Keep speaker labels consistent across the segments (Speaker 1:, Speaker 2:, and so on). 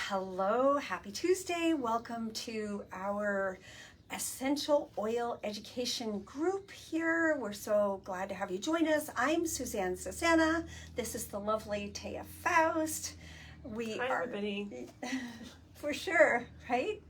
Speaker 1: Hello, happy Tuesday. Welcome to our essential oil education group here. We're so glad to have you join us. I'm Suzanne Susanna. This is the lovely Taya Faust.
Speaker 2: Hi, everybody.
Speaker 1: For sure, right?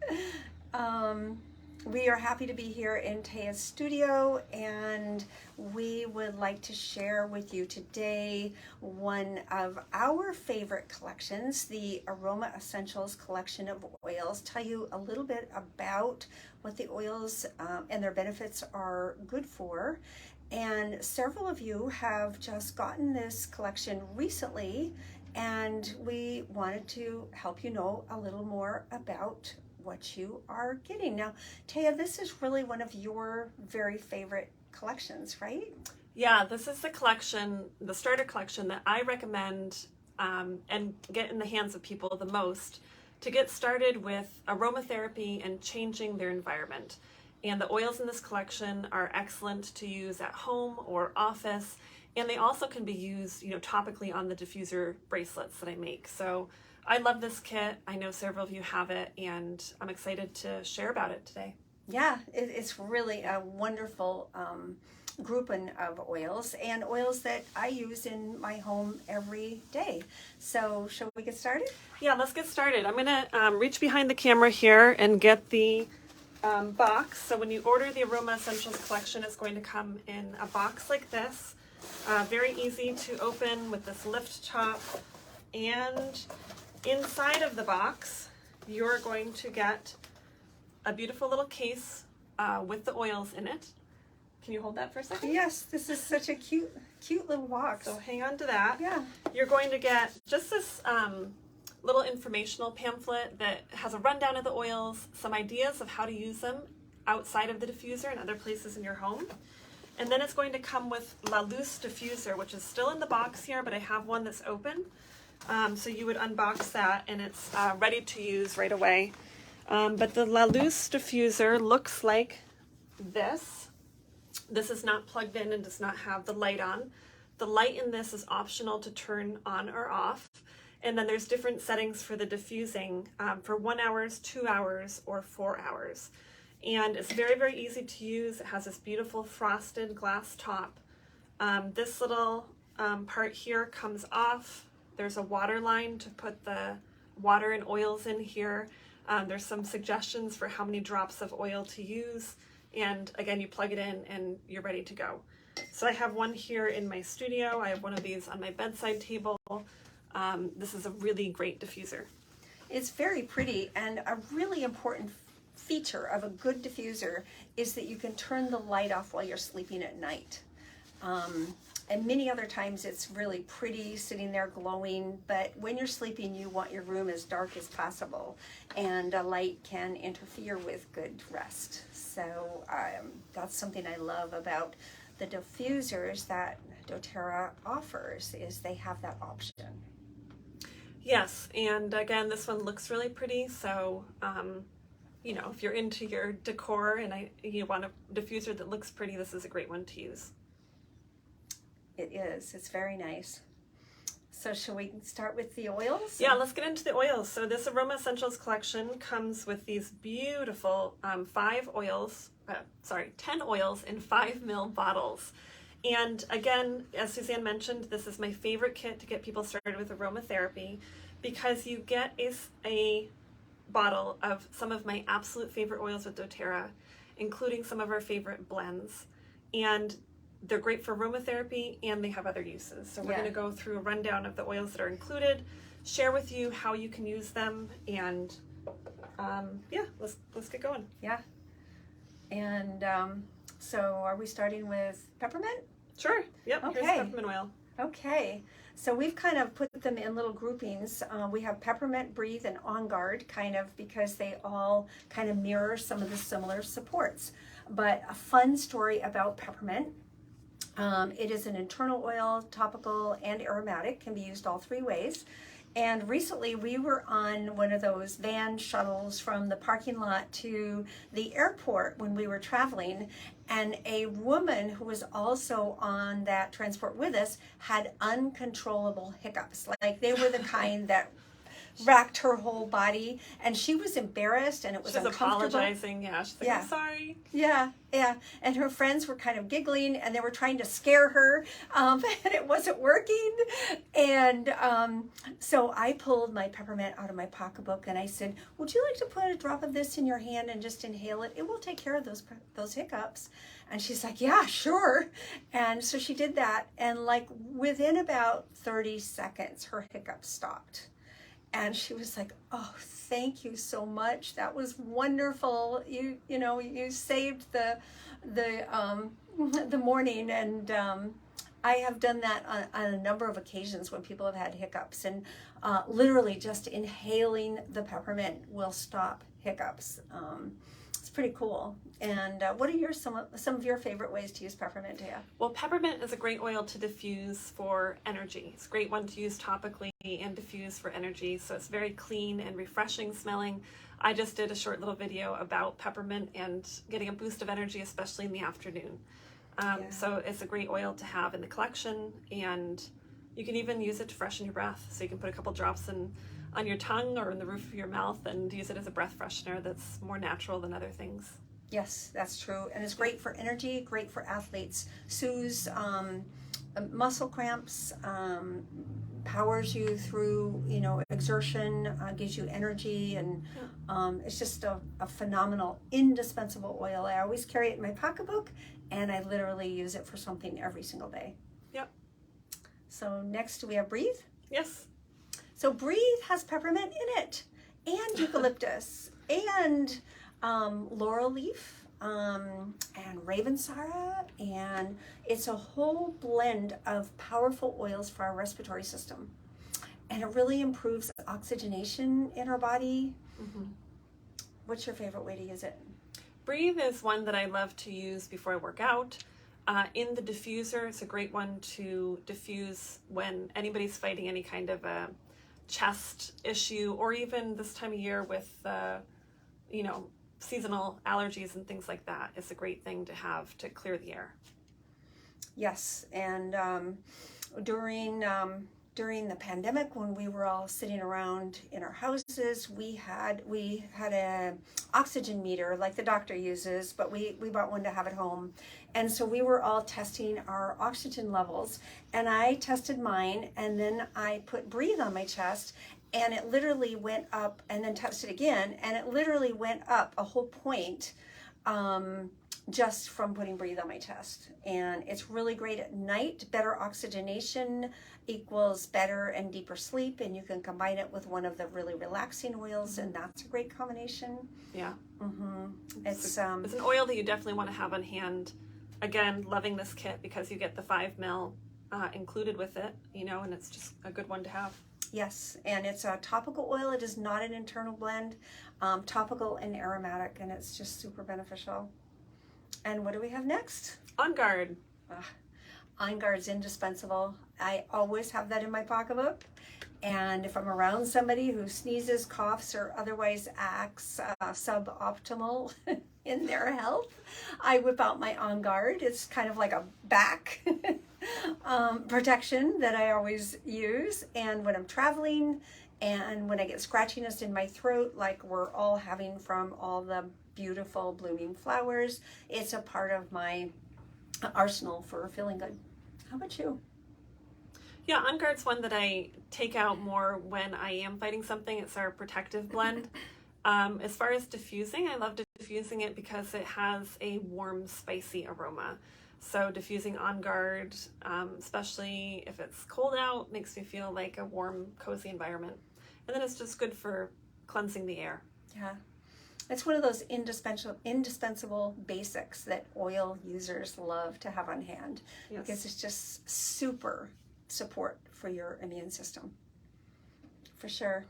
Speaker 1: We are happy to be here in Taya's studio, and we would like to share with you today one of our favorite collections, the Aroma Essentials Collection of oils. Tell you a little bit about what the oils and their benefits are good for. And several of you have just gotten this collection recently, and we wanted to help you know a little more about what you are getting. Now, Taya, this is really one of your very favorite collections, right?
Speaker 2: Yeah, this is the collection, the starter collection that I recommend and get in the hands of people the most to get started with aromatherapy and changing their environment. And the oils in this collection are excellent to use at home or office, and they also can be used, topically on the diffuser bracelets that I make. So I love this kit. I know several of you have it, and I'm excited to share about it today.
Speaker 1: Yeah, it's really a wonderful grouping of oils, and oils that I use in my home every day. So shall we get started?
Speaker 2: Yeah, let's get started. I'm going to reach behind the camera here and get the box. So when you order the Aroma Essentials Collection, it's going to come in a box like this. Very easy to open with this lift top, and inside of the box, you're going to get a beautiful little case with the oils in it. Can you hold that for a second?
Speaker 1: Yes, this is such a cute little box.
Speaker 2: So hang on to that.
Speaker 1: Yeah.
Speaker 2: You're going to get just this little informational pamphlet that has a rundown of the oils, some ideas of how to use them outside of the diffuser and other places in your home. And then it's going to come with La Loose diffuser, which is still in the box here, but I have one that's open. So you would unbox that, and it's ready to use right away. But the La Loose diffuser looks like this. This is not plugged in and does not have the light on. The light in this is optional to turn on or off. And then there's different settings for the diffusing for 1 hour, 2 hours, or 4 hours. And it's very, very easy to use. It has this beautiful frosted glass top. This little part here comes off. There's a water line to put the water and oils in here. There's some suggestions for how many drops of oil to use. And again, you plug it in and you're ready to go. So I have one here in my studio. I have one of these on my bedside table. This is a really great diffuser.
Speaker 1: It's very pretty, and a really important feature of a good diffuser is that you can turn the light off while you're sleeping at night. And many other times it's really pretty sitting there glowing, but when you're sleeping you want your room as dark as possible, and a light can interfere with good rest. So that's something I love about the diffusers that doTERRA offers, is they have that option.
Speaker 2: Yes, and again, this one looks really pretty, so if you're into your decor and you want a diffuser that looks pretty, this is a great one to use.
Speaker 1: It is. It's very nice. So shall we start with the oils?
Speaker 2: Yeah, let's get into the oils. So this Aroma Essentials Collection comes with these beautiful 10 oils in 5 ml bottles. And again, as Suzanne mentioned, this is my favorite kit to get people started with aromatherapy, because you get a bottle of some of my absolute favorite oils with doTERRA, including some of our favorite blends. And they're great for aromatherapy, and they have other uses. So we're going to go through a rundown of the oils that are included, share with you how you can use them, and let's get going.
Speaker 1: Yeah. And so are we starting with peppermint?
Speaker 2: Sure. Yep.
Speaker 1: Okay.
Speaker 2: Here's peppermint oil.
Speaker 1: Okay. So we've kind of put them in little groupings. We have peppermint, breathe, and on guard, kind of because they all kind of mirror some of the similar supports. But a fun story about peppermint. It is an internal oil, topical, and aromatic, can be used all 3 ways. And recently we were on one of those van shuttles from the parking lot to the airport when we were traveling, and a woman who was also on that transport with us had uncontrollable hiccups. Like, they were the kind that racked her whole body, and she was embarrassed, and it was
Speaker 2: She was
Speaker 1: uncomfortable.
Speaker 2: apologizing. Yeah, she's like,
Speaker 1: Yeah.
Speaker 2: I'm sorry.
Speaker 1: Yeah, yeah. And her friends were kind of giggling, and they were trying to scare her, and it wasn't working. And so I pulled my peppermint out of my pocketbook, and I said, "Would you like to put a drop of this in your hand and just inhale it? It will take care of those hiccups." And she's like, "Yeah, sure." And so she did that, and like within about 30 seconds, her hiccups stopped. And she was like, "Oh, thank you so much. That was wonderful. You saved the morning." And I have done that on a number of occasions when people have had hiccups, and literally just inhaling the peppermint will stop hiccups. It's pretty cool. And what are some of your favorite ways to use peppermint, Taya?
Speaker 2: Well, peppermint is a great oil to diffuse for energy. It's a great one to use topically and diffuse for energy. So it's very clean and refreshing smelling. I just did a short little video about peppermint and getting a boost of energy, especially in the afternoon. So it's a great oil to have in the collection, and you can even use it to freshen your breath. So you can put a couple drops on your tongue or in the roof of your mouth and use it as a breath freshener that's more natural than other things.
Speaker 1: Yes, that's true. And it's great for energy, great for athletes. Soothes muscle cramps, powers you through, exertion, gives you energy, and it's just a phenomenal, indispensable oil. I always carry it in my pocketbook, and I literally use it for something every single day.
Speaker 2: Yep.
Speaker 1: So next we have Breathe.
Speaker 2: Yes.
Speaker 1: So Breathe has peppermint in it, and eucalyptus, and laurel leaf, and ravensara, and it's a whole blend of powerful oils for our respiratory system. And it really improves oxygenation in our body.
Speaker 2: Mm-hmm.
Speaker 1: What's your favorite way to use it?
Speaker 2: Breathe is one that I love to use before I work out. In the diffuser, it's a great one to diffuse when anybody's fighting any kind of a chest issue, or even this time of year with, seasonal allergies and things like that. It's a great thing to have to clear the air. Yes,
Speaker 1: and during the pandemic, when we were all sitting around in our houses, we had a oxygen meter like the doctor uses, but we bought one to have at home. And so we were all testing our oxygen levels, and I tested mine, and then I put Breathe on my chest, and it literally went up, and then tested again, and it literally went up a whole point just from putting Breathe on my chest. And it's really great at night. Better oxygenation equals better and deeper sleep, and you can combine it with one of the really relaxing oils, and that's a great combination.
Speaker 2: Yeah.
Speaker 1: Mm-hmm.
Speaker 2: It's an oil that you definitely want to have on hand. Again, loving this kit because you get the 5 ml included with it, and it's just a good one to have.
Speaker 1: Yes, and it's a topical oil. It is not an internal blend, topical and aromatic, and it's just super beneficial. And what do we have next?
Speaker 2: On Guard.
Speaker 1: On Guard's indispensable. I always have that in my pocketbook. And if I'm around somebody who sneezes, coughs, or otherwise acts suboptimal in their health, I whip out my On Guard. It's kind of like a back protection that I always use. And when I'm traveling, and when I get scratchiness in my throat, like we're all having from all the beautiful blooming flowers, it's a part of my arsenal for feeling good. How about you?
Speaker 2: Yeah, On Guard's one that I take out more when I am fighting something. It's our protective blend. As far as diffusing, I love diffusing it because it has a warm, spicy aroma. So diffusing On Guard, especially if it's cold out, makes me feel like a warm, cozy environment. And then it's just good for cleansing the air.
Speaker 1: Yeah. It's one of those indispensable basics that oil users love to have on hand. Yes. Because it's just super support for your immune system. For sure.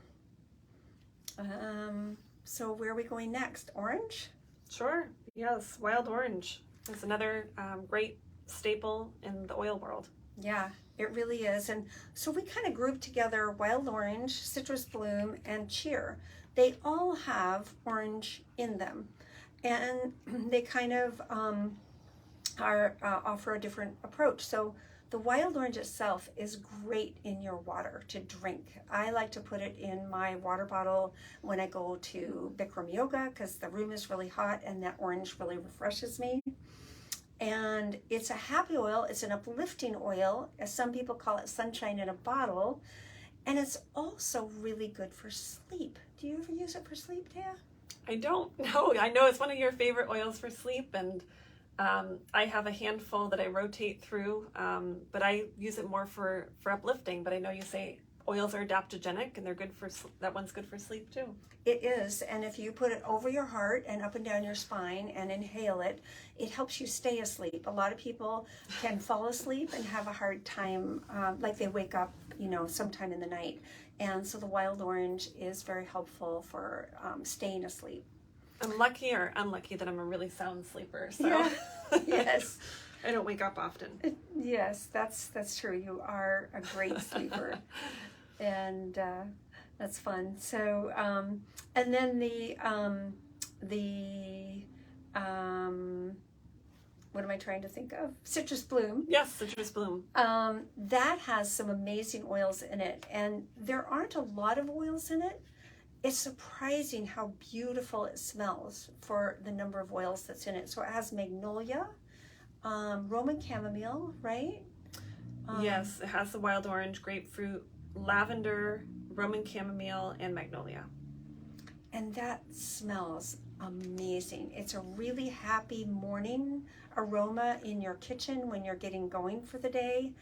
Speaker 1: So where are we going next? Orange?
Speaker 2: Sure. Yes. Wild orange is another great staple in the oil world.
Speaker 1: Yeah, it really is. And so we kind of grouped together wild orange, citrus bloom, and cheer. They all have orange in them, and they kind of offer a different approach. So The wild orange itself is great in your water to drink. I like to put it in my water bottle when I go to Bikram yoga because the room is really hot and that orange really refreshes me. And it's a happy oil. It's an uplifting oil, as some people call it, sunshine in a bottle. And it's also really good for sleep. Do you ever use it for sleep, Taya?
Speaker 2: I don't know. I know it's one of your favorite oils for sleep, and I have a handful that I rotate through, but I use it more for uplifting. But I know you say oils are adaptogenic, and they're good for that one's good for sleep too.
Speaker 1: It is, and if you put it over your heart and up and down your spine and inhale it, it helps you stay asleep. A lot of people can fall asleep and have a hard time, like they wake up, sometime in the night. And so the wild orange is very helpful for staying asleep.
Speaker 2: I'm lucky or unlucky that I'm a really sound sleeper. So
Speaker 1: Yeah. Yes.
Speaker 2: I don't wake up often.
Speaker 1: Yes, that's true. You are a great sleeper. And that's fun. So, and then what am I trying to think of? Citrus bloom.
Speaker 2: Yes, citrus bloom.
Speaker 1: That has some amazing oils in it, and there aren't a lot of oils in it. It's surprising how beautiful it smells for the number of oils that's in it. So it has magnolia, Roman chamomile, right?
Speaker 2: Yes, it has the wild orange, grapefruit, lavender, Roman chamomile, and magnolia.
Speaker 1: And that smells amazing. It's a really happy morning aroma in your kitchen when you're getting going for the day.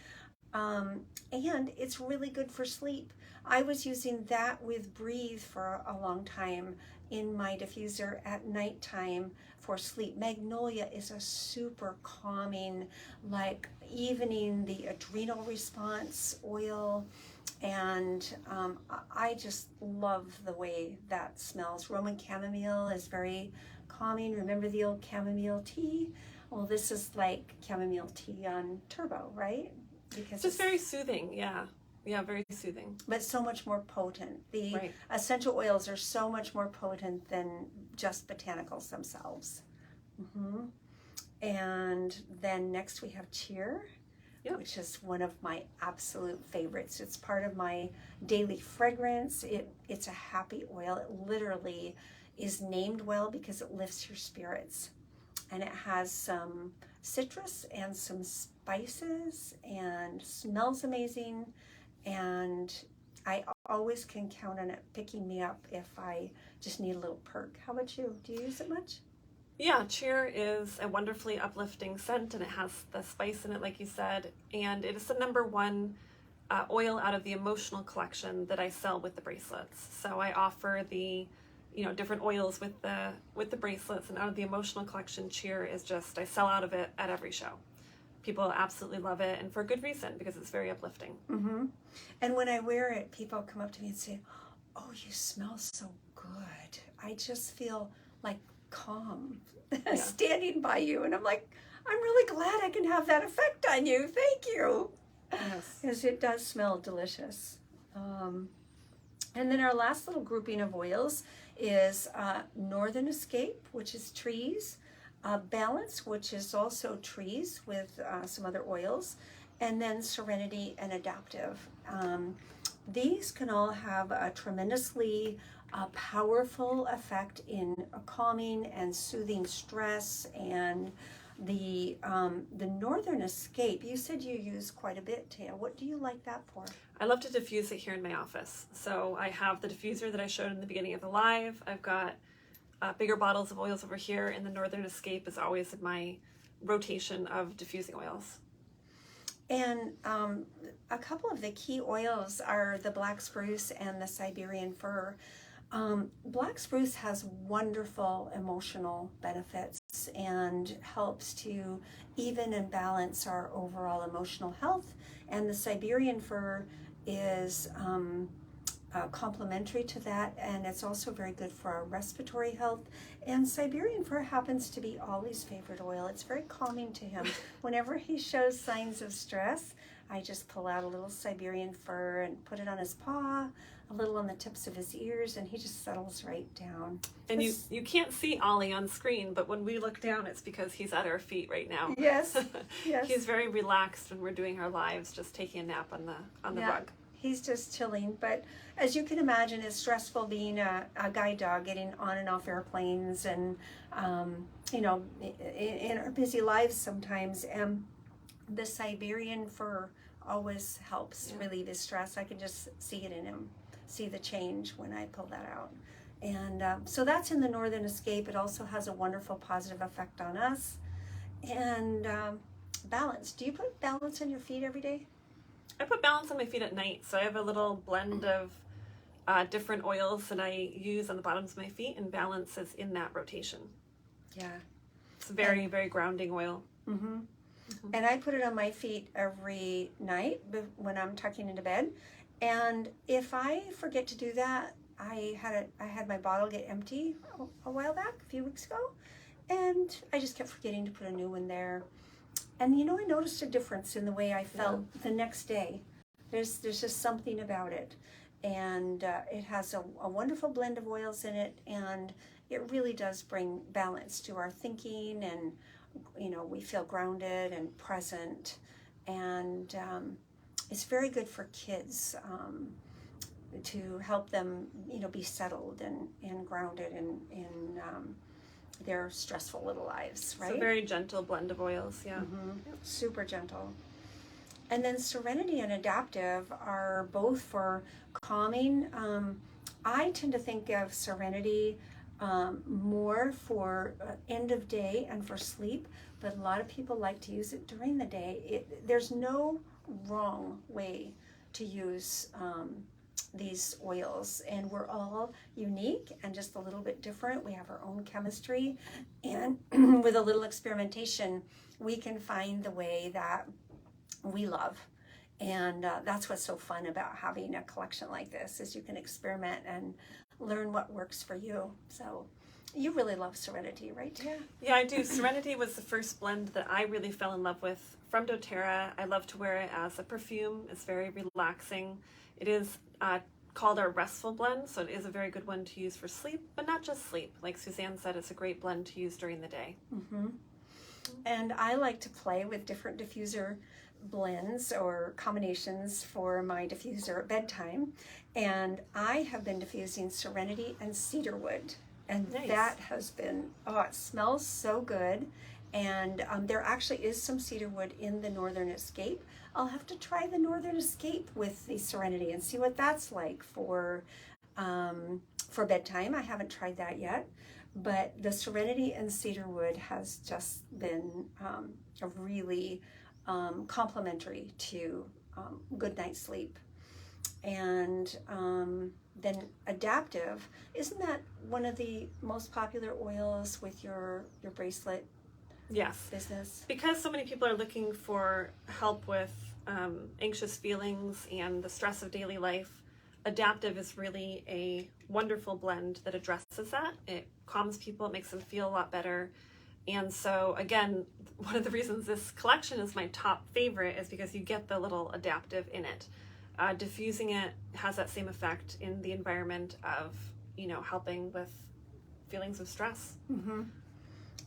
Speaker 1: And it's really good for sleep. I was using that with Breathe for a long time in my diffuser at nighttime for sleep. Magnolia is a super calming, like evening the adrenal response oil. And I just love the way that smells. Roman chamomile is very calming. Remember the old chamomile tea? Well, this is like chamomile tea on turbo, right? Because
Speaker 2: it's very soothing, yeah. Yeah, very soothing.
Speaker 1: But so much more potent. The
Speaker 2: Right.
Speaker 1: essential oils are so much more potent than just botanicals themselves. Mm-hmm. And then next we have Cheer. Yep. Which is one of my absolute favorites. It's part of my daily fragrance. It's a happy oil. It literally is named well because it lifts your spirits. And it has some citrus and some spices and smells amazing. And I always can count on it picking me up if I just need a little perk. How about you? Do you use it much?
Speaker 2: Yeah, Cheer is a wonderfully uplifting scent, and it has the spice in it, like you said, and it is the number one oil out of the emotional collection that I sell with the bracelets. So I offer the, different oils with the bracelets, and out of the emotional collection, Cheer is just, I sell out of it at every show. People absolutely love it, and for a good reason, because it's very uplifting.
Speaker 1: Mm-hmm. And when I wear it, people come up to me and say, "Oh, you smell so good." I just feel like calm standing by you, and I'm like, I'm really glad I can have that effect on you. Thank you.
Speaker 2: Yes,
Speaker 1: because it does smell delicious. And then our last little grouping of oils is Northern Escape, which is trees, Balance, which is also trees with some other oils, and then Serenity and Adaptive. These can all have a tremendously powerful effect in calming and soothing stress. And the Northern Escape, you said you use quite a bit, Taya. What do you like that for?
Speaker 2: I love to diffuse it here in my office. So I have the diffuser that I showed in the beginning of the live. I've got bigger bottles of oils over here, and the Northern Escape is always in my rotation of diffusing oils.
Speaker 1: And a couple of the key oils are the black spruce and the Siberian fir. Black spruce has wonderful emotional benefits and helps to even and balance our overall emotional health. And the Siberian fir is complementary to that, and it's also very good for our respiratory health. And Siberian fir happens to be Ollie's favorite oil. It's very calming to him. Whenever he shows signs of stress, I just pull out a little Siberian fir and put it on his paw, a little on the tips of his ears, and he just settles right down.
Speaker 2: And you can't see Ollie on screen, but when we look down, it's because he's at our feet right now.
Speaker 1: Yes, yes.
Speaker 2: He's very relaxed when we're doing our lives, just taking a nap on the rug.
Speaker 1: He's just chilling. But as you can imagine, it's stressful being a guide dog, getting on and off airplanes, and in our busy lives sometimes. And the Siberian fur always helps relieve his stress. I can just see it in him, see the change when I pull that out. And so that's in the Northern Escape. It also has a wonderful positive effect on us. And balance. Do you put balance on your feet every day?
Speaker 2: I put balance on my feet at night, so I have a little blend of different oils that I use on the bottoms of my feet, and balance is in that rotation.
Speaker 1: Yeah.
Speaker 2: It's a very, very grounding oil.
Speaker 1: Mm-hmm. And I put it on my feet every night when I'm tucking into bed. And if I forget to do that, I had my bottle get empty a while back, a few weeks ago, and I just kept forgetting to put a new one there. And I noticed a difference in the way I felt the next day. There's just something about it. And it has a wonderful blend of oils in it, and it really does bring balance to our thinking, and we feel grounded and present. And it's very good for kids to help them be settled and grounded in their stressful little lives, right?
Speaker 2: It's a very gentle blend of oils, yeah.
Speaker 1: Mm-hmm. Super gentle. And then Serenity and Adaptive are both for calming. I tend to think of Serenity more for end of day and for sleep, but a lot of people like to use it during the day. There's no wrong way to use these oils, and we're all unique and just a little bit different. We have our own chemistry, and with a little experimentation, we can find the way that we love. And that's what's so fun about having a collection like this, is you can experiment and learn what works for you. So you really love Serenity, right, Tia?
Speaker 2: Yeah, I do. Serenity was the first blend that I really fell in love with from doTERRA. I love to wear it as a perfume. It's very relaxing. It is called our restful blend, so it is a very good one to use for sleep, but not just sleep. Like Suzanne said, it's a great blend to use during the day.
Speaker 1: Mm-hmm. And I like to play with different diffuser blends or combinations for my diffuser at bedtime. And I have been diffusing Serenity and cedarwood. And
Speaker 2: Nice.
Speaker 1: That has been, it smells so good. And there actually is some cedarwood in the Northern Escape. I'll have to try the Northern Escape with the Serenity and see what that's like for bedtime. I haven't tried that yet. But the Serenity and cedarwood has just been a really complementary to good night's sleep. And then Adaptive, isn't that one of the most popular oils with your bracelet
Speaker 2: Yes.
Speaker 1: business?
Speaker 2: Because so many people are looking for help with anxious feelings and the stress of daily life, Adaptive is really a wonderful blend that addresses that. It calms people, it makes them feel a lot better. And so, again, one of the reasons this collection is my top favorite is because you get the little Adaptive in it. Diffusing it has that same effect in the environment of, helping with feelings of stress.
Speaker 1: Mm-hmm.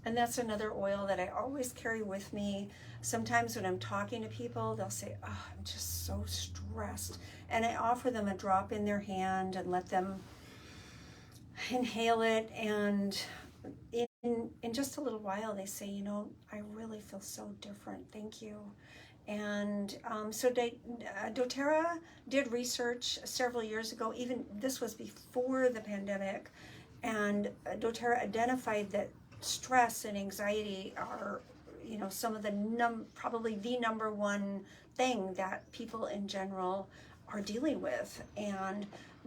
Speaker 1: And that's another oil that I always carry with me. Sometimes when I'm talking to people, they'll say, "Oh, I'm just so stressed." And I offer them a drop in their hand and let them inhale it. And in just a little while, they say, "I really feel so different. Thank you." And so doTERRA did research several years ago. Even this was before the pandemic. And doTERRA identified that stress and anxiety are, some of the probably the number one thing that people in general are dealing with. And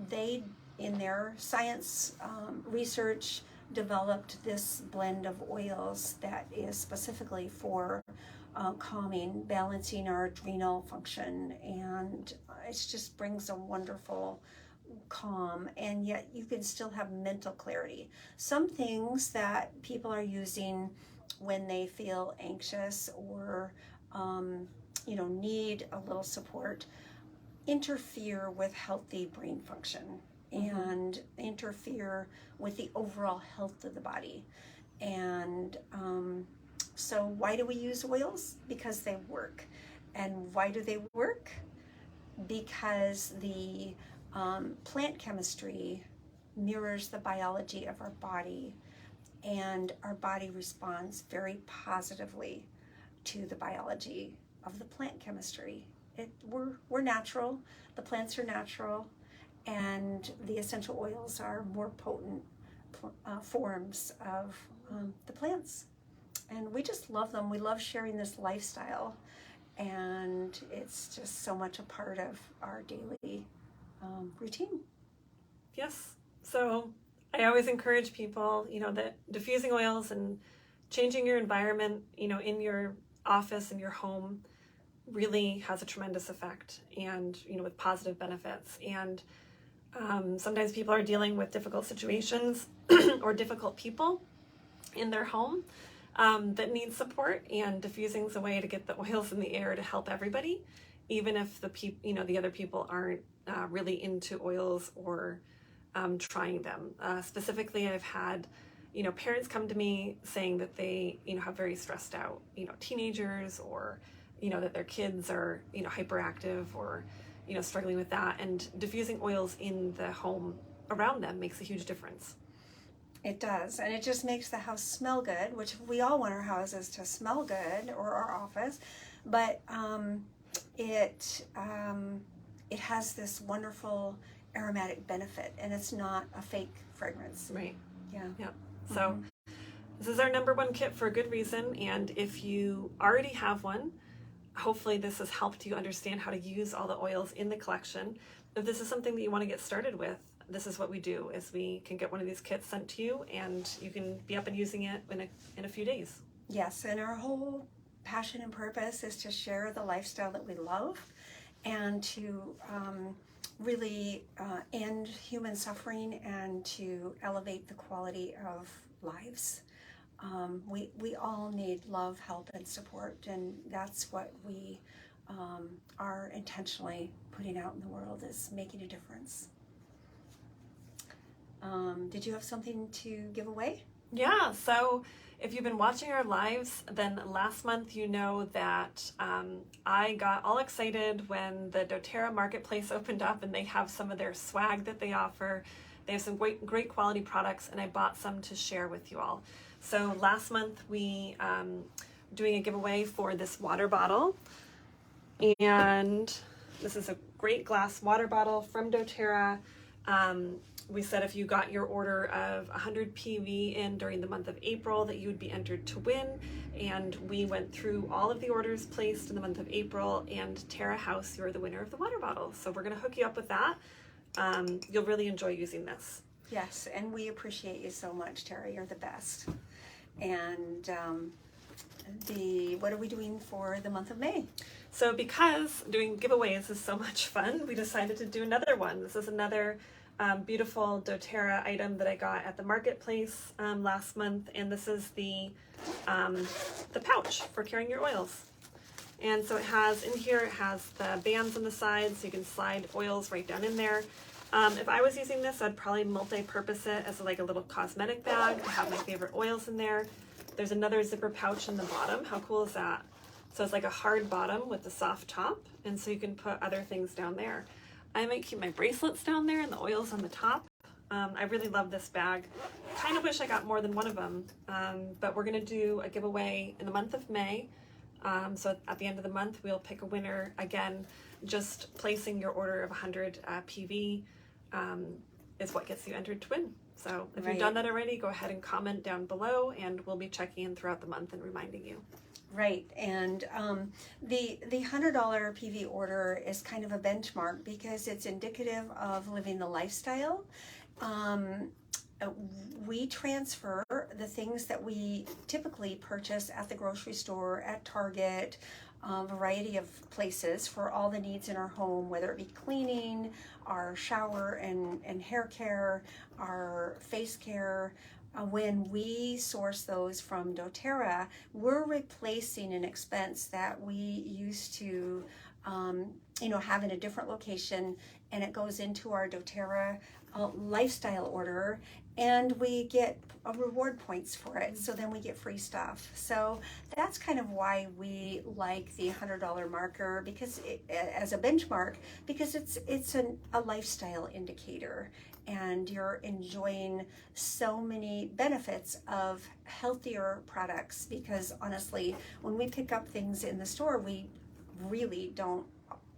Speaker 1: they, in their science research, developed this blend of oils that is specifically for calming, balancing our adrenal function, and it just brings a wonderful calm, and yet you can still have mental clarity. Some things that people are using when they feel anxious or need a little support, interfere with healthy brain function and interfere with the overall health of the body. And so why do we use oils? Because they work. And why do they work? Because the plant chemistry mirrors the biology of our body, and our body responds very positively to the biology of the plant chemistry. We're natural, the plants are natural, and the essential oils are more potent forms of the plants. And we just love them. We love sharing this lifestyle, and it's just so much a part of our daily routine.
Speaker 2: Yes. So I always encourage people, that diffusing oils and changing your environment, in your office, in your home, really has a tremendous effect, and, with positive benefits. And sometimes people are dealing with difficult situations or difficult people in their home that need support, and diffusing is a way to get the oils in the air to help everybody, even if the other people aren't really into oils or trying them. Specifically, I've had parents come to me saying that they have very stressed out teenagers, or that their kids are hyperactive, or struggling with that, and diffusing oils in the home around them makes a huge difference.
Speaker 1: It does, and it just makes the house smell good, which we all want our houses to smell good, or our office, but it has this wonderful aromatic benefit, and it's not a fake fragrance.
Speaker 2: Right.
Speaker 1: Yeah.
Speaker 2: So this is our number one kit for a good reason, and if you already have one, hopefully this has helped you understand how to use all the oils in the collection. If this is something that you want to get started with, this is what we do, is we can get one of these kits sent to you, and you can be up and using it in a few days.
Speaker 1: Yes, and our whole passion and purpose is to share the lifestyle that we love, and to really end human suffering, and to elevate the quality of lives. We all need love, help, and support, and that's what we are intentionally putting out in the world, is making a difference. Did you have something to give away?
Speaker 2: Yeah, so if you've been watching our lives, then last month that I got all excited when the doTERRA marketplace opened up, and they have some of their swag that they offer. They have some great quality products, and I bought some to share with you all. So last month we doing a giveaway for this water bottle, and this is a great glass water bottle from doTERRA. We said if you got your order of 100 PV in during the month of April, that you would be entered to win. And we went through all of the orders placed in the month of April, and Terra House, you're the winner of the water bottle. So we're going to hook you up with that. You'll really enjoy using this.
Speaker 1: Yes, and we appreciate you so much, Terra. You're the best. And what are we doing for the month of May?
Speaker 2: So because doing giveaways is so much fun, we decided to do another one. This is another beautiful doTERRA item that I got at the marketplace last month, and this is the pouch for carrying your oils. And so it has the bands on the sides, so you can slide oils right down in there. If I was using this, I'd probably multi-purpose it as like a little cosmetic bag to have my favorite oils in there. There's another zipper pouch in the bottom. How cool is that? So it's like a hard bottom with a soft top, and so you can put other things down there. I might keep my bracelets down there and the oils on the top. I really love this bag. Kind of wish I got more than one of them, but we're going to do a giveaway in the month of May. So at the end of the month, we'll pick a winner. Again, just placing your order of 100 PV is what gets you entered to win. So if you've done that already, go ahead and comment down below, and we'll be checking in throughout the month and reminding you.
Speaker 1: Right, and the $100 PV order is kind of a benchmark because it's indicative of living the lifestyle. We transfer the things that we typically purchase at the grocery store, at Target, a variety of places for all the needs in our home, whether it be cleaning, our shower and hair care, our face care, when we source those from doTERRA, we're replacing an expense that we used to have in a different location, and it goes into our doTERRA lifestyle order, and we get reward points for it. So then we get free stuff. So that's kind of why we like the $100 marker, because as a benchmark, because it's a lifestyle indicator, and you're enjoying so many benefits of healthier products. Because honestly, when we pick up things in the store, we really don't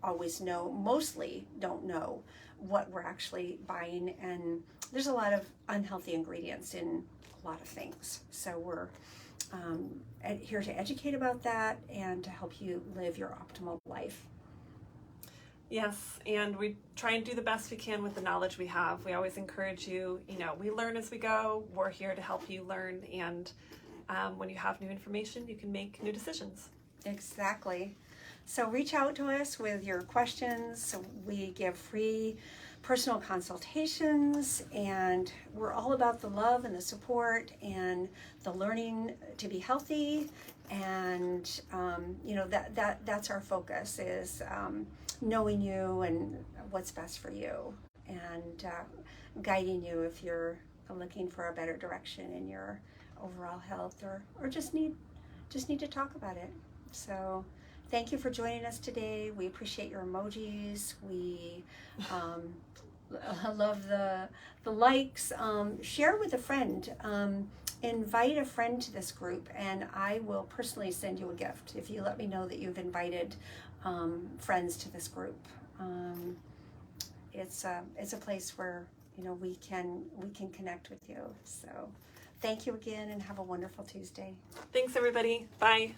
Speaker 1: always know, mostly don't know what we're actually buying, and there's a lot of unhealthy ingredients in a lot of things. So we're here to educate about that and to help you live your optimal life.
Speaker 2: Yes, and we try and do the best we can with the knowledge we have. We always encourage you, we learn as we go. We're here to help you learn, and when you have new information, you can make new decisions.
Speaker 1: Exactly. So reach out to us with your questions. We give free personal consultations, and we're all about the love and the support and the learning to be healthy. And that's our focus, is knowing you and what's best for you, and guiding you if you're looking for a better direction in your overall health, or just need to talk about it. So thank you for joining us today. We appreciate your emojis. We love the likes. Share with a friend. Invite a friend to this group, and I will personally send you a gift if you let me know that you've invited friends to this group. It's a place where we can connect with you. So thank you again, and have a wonderful Tuesday.
Speaker 2: Thanks, everybody. Bye.